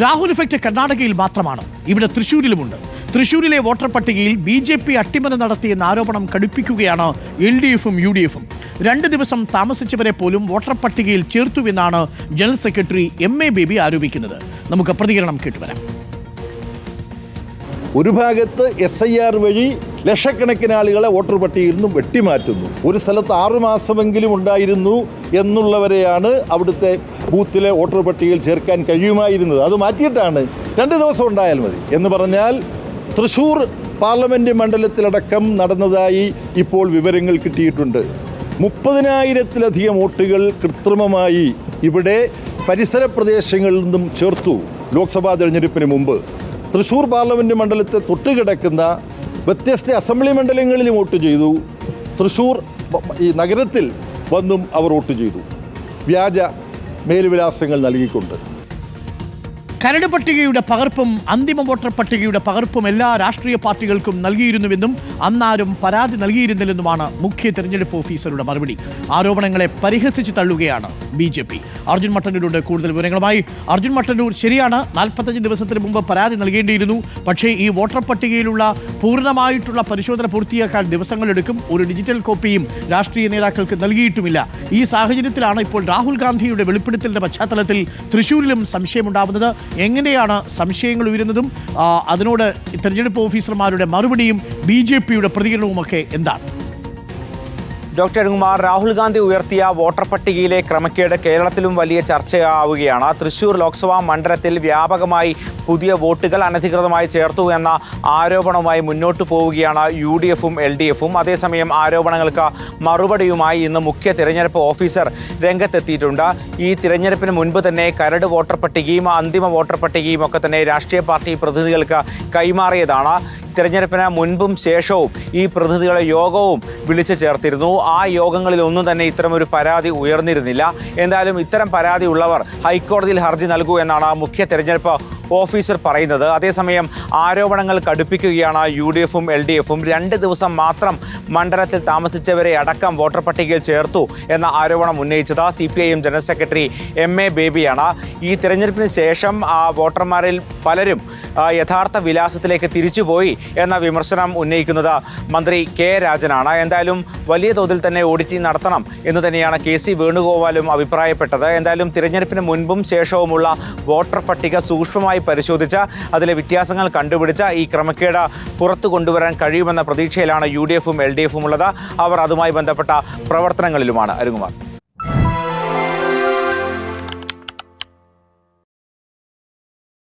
Rahul effect കർണാടകയിൽ മാത്രമാണ്. ഇവിടെ തൃശ്ശൂരിലുമുണ്ട്. തൃശ്ശൂരിലെ വോട്ടർ പട്ടികയിൽ BJP അട്ടിമറി നടത്തിയെന്ന ആരോപണം കടുപ്പിക്കുകയാണ് LDFും UDFും. 2 ദിവസം താമസിച്ചവരെ പോലും വോട്ടർ പട്ടികയിൽ ചേർത്തുവെന്നാണ് ജനറൽ സെക്രട്ടറി MA ബേബി ആരോപിക്കുന്നത്. നമുക്ക് പ്രതികരണം കേട്ടുവരാം. ഒരു ഭാഗത്ത് SIR വഴി ലക്ഷക്കണക്കിന് ആളുകളെ വോട്ടർ പട്ടികയിൽ നിന്നും വെട്ടിമാറ്റുന്നു. ഒരു സ്ഥലത്ത് 6 മാസമെങ്കിലും ഉണ്ടായിരുന്നു എന്നുള്ളവരെയാണ് അവിടുത്തെ ബൂത്തിലെ വോട്ടർ പട്ടികയിൽ ചേർക്കാൻ കഴിയുമായിരുന്നത്. അത് മാറ്റിയിട്ടാണ് 2 ദിവസം ഉണ്ടായാൽ മതി എന്ന് പറഞ്ഞാൽ തൃശ്ശൂർ പാർലമെൻറ്റ് മണ്ഡലത്തിലടക്കം നടന്നതായി ഇപ്പോൾ വിവരങ്ങൾ കിട്ടിയിട്ടുണ്ട്. 30,000-ത്തിലധികം വോട്ടുകൾ കൃത്രിമമായി ഇവിടെ പരിസര പ്രദേശങ്ങളിൽ നിന്നും ചേർത്തു. ലോക്സഭാ തെരഞ്ഞെടുപ്പിന് മുമ്പ് തൃശ്ശൂർ പാർലമെൻറ്റ് മണ്ഡലത്തെ തൊട്ടുകിടക്കുന്ന വ്യത്യസ്ത അസംബ്ലി മണ്ഡലങ്ങളിൽ വോട്ട് ചെയ്തു. തൃശ്ശൂർ ഈ നഗരത്തിൽ വന്നും അവർ വോട്ട് ചെയ്തു, വ്യാജ മേൽവിലാസങ്ങൾ നൽകിക്കൊണ്ട്. കരട് പട്ടികയുടെ പകർപ്പും അന്തിമ വോട്ടർ പട്ടികയുടെ പകർപ്പും എല്ലാ രാഷ്ട്രീയ പാർട്ടികൾക്കും നൽകിയിരുന്നുവെന്നും അന്നാരും പരാതി നൽകിയിരുന്നില്ലെന്നുമാണ് മുഖ്യ തെരഞ്ഞെടുപ്പ് ഓഫീസറുടെ മറുപടി. ആരോപണങ്ങളെ പരിഹസിച്ച് തള്ളുകയാണ് BJP. അർജുൻ മട്ടന്നൂരിന്റെ കൂടുതൽ വിവരങ്ങളുമായി. അർജുൻ മട്ടന്നൂർ, ശരിയാണ്, 45 ദിവസത്തിന് മുമ്പ് പരാതി നൽകേണ്ടിയിരുന്നു. പക്ഷേ ഈ വോട്ടർ പട്ടികയിലുള്ള പൂർണ്ണമായിട്ടുള്ള പരിശോധന പൂർത്തിയാക്കാൻ ദിവസങ്ങളെടുക്കും. ഒരു ഡിജിറ്റൽ കോപ്പിയും രാഷ്ട്രീയ നേതാക്കൾക്ക് നൽകിയിട്ടുമില്ല. ഈ സാഹചര്യത്തിലാണ് ഇപ്പോൾ രാഹുൽ ഗാന്ധിയുടെ വെളിപ്പെടുത്തലിന്റെ പശ്ചാത്തലത്തിൽ തൃശ്ശൂരിലും സംശയമുണ്ടാവുന്നത്. എങ്ങനെയാണ് സംശയങ്ങൾ ഉയരുന്നതും അതിനോട് തെരഞ്ഞെടുപ്പ് ഓഫീസർമാരുടെ മറുപടിയും BJPയുടെ പ്രതികരണവുമൊക്കെ എന്താണ്? ഡോക്ടർ അരുൺകുമാർ, രാഹുൽ ഗാന്ധി ഉയർത്തിയ വോട്ടർ പട്ടികയിലെ ക്രമക്കേട് കേരളത്തിലും വലിയ ചർച്ചയാവുകയാണ്. തൃശ്ശൂർ ലോക്സഭാ മണ്ഡലത്തിൽ വ്യാപകമായി പുതിയ വോട്ടുകൾ അനധികൃതമായി ചേർത്തു എന്ന ആരോപണവുമായി മുന്നോട്ട് പോവുകയാണ് UDFും LDFും. അതേസമയം ആരോപണങ്ങൾക്ക് മറുപടിയുമായി ഇന്ന് മുഖ്യ തിരഞ്ഞെടുപ്പ് ഓഫീസർ രംഗത്തെത്തിയിട്ടുണ്ട്. ഈ തിരഞ്ഞെടുപ്പിന് മുൻപ് തന്നെ കരട് വോട്ടർ പട്ടികയും അന്തിമ വോട്ടർ പട്ടികയും ഒക്കെ തന്നെ രാഷ്ട്രീയ പാർട്ടി പ്രതിനിധികൾക്ക് കൈമാറിയതാണ്. തിരഞ്ഞെടുപ്പിന് മുൻപും ശേഷവും ഈ പ്രതിനിധികളെ യോഗവും വിളിച്ചു ചേർത്തിരുന്നു. ആ യോഗങ്ങളിലൊന്നും തന്നെ ഇത്തരമൊരു പരാതി ഉയർന്നിരുന്നില്ല. എന്തായാലും ഇത്തരം പരാതി ഉള്ളവർ ഹൈക്കോടതിയിൽ ഹർജി നൽകൂ എന്നാണ് മുഖ്യ തെരഞ്ഞെടുപ്പ് ഓഫീസർ പറയുന്നത്. അതേസമയം ആരോപണങ്ങൾ കടുപ്പിക്കുകയാണ് UDFും LDFും. 2 ദിവസം മാത്രം മണ്ഡലത്തിൽ താമസിച്ചവരെ അടക്കം വോട്ടർ പട്ടികയിൽ ചേർത്തു എന്ന ആരോപണം ഉന്നയിച്ചത് CPIM ജനറൽ സെക്രട്ടറി MA ബേബിയാണ്. ഈ തിരഞ്ഞെടുപ്പിന് ശേഷം വോട്ടർമാരിൽ പലരും യഥാർത്ഥ വിലാസത്തിലേക്ക് തിരിച്ചുപോയി എന്ന വിമർശനം ഉന്നയിക്കുന്നത് മന്ത്രി K രാജനാണ്. എന്തായാലും വലിയ തോതിൽ തന്നെ ഓഡിറ്റിംഗ് നടത്തണം എന്ന് തന്നെയാണ് KC വേണുഗോപാലും അഭിപ്രായപ്പെട്ടത്. എന്തായാലും തിരഞ്ഞെടുപ്പിന് മുൻപും ശേഷവുമുള്ള വോട്ടർ പട്ടിക സൂക്ഷ്മമായി പരിശോധിച്ച് അതിലെ വ്യത്യാസങ്ങൾ കണ്ടുപിടിച്ച് ഈ ക്രമക്കേട് പുറത്തു കൊണ്ടുവരാൻ കഴിയുമെന്ന പ്രതീക്ഷയിലാണ് UDFും LDFും ഉള്ളത്. അവർ അതുമായി ബന്ധപ്പെട്ട പ്രവർത്തനങ്ങളിലുമാണ്. അരുൺകുമാർ.